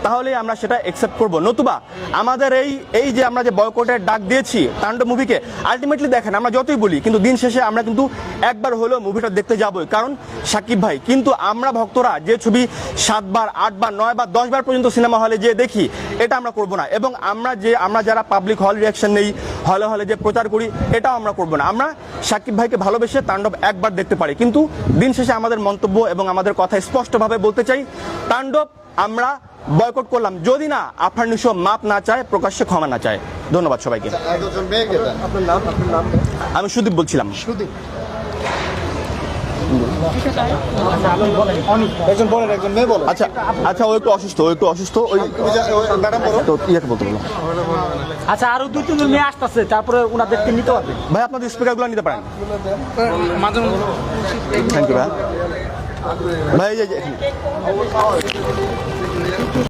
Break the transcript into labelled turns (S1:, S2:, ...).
S1: তাহলে আমরা সেটা অ্যাকসেপ্ট করব। নতুবা আমাদের এই যে আমরা যে বয়কটের ডাক দিয়েছি তাণ্ডব মুভিকে, আলটিমেটলি দেখেন আমরা যতই বলি কিন্তু দিন শেষে আমরা কিন্তু একবার হলেও মুভিটা দেখতে যাবই, কারণ সাকিব ভাই। কিন্তু আমরা ভক্তরা যে ছবি 7 বার 8 বার 9 বার 10 বার পর্যন্ত সিনেমা হলে যে দেখি, এটা আমরা করব না। এবং আমরা যারা পাবলিক হল রিয়াকশন নেই, হলে হলে যে প্রচার করি, এটাও আমরা করব না। আমরা সাকিব ভাইকে ভালোবেসে তাণ্ডব একবার দেখতে পারি, কিন্তু দিন শেষে আমাদের মন্তব্য এবং আমাদের কথা স্পষ্টভাবে বলতে চাই, তাণ্ডব আমরা বয়কট করলাম যদি না আপনার নিশো মাপ না চায়, প্রকাশ্যে ক্ষমা না চায়। ধন্যবাদ সবাইকে। আমি সুদীপ বলছিলাম। আচ্ছা আচ্ছা, ও একটু অসুস্থ ওই ইয়াকে বলতে বলো।
S2: আচ্ছা, আরো 2-3 জন মেয়ে আসতেছে, তারপরে ওনাদেরকে নিতে পারবে
S1: ভাই, আপনাদের স্পিকারগুলো নিতে পারেন। থ্যাংক ইউ ভাই। ভাই এই যে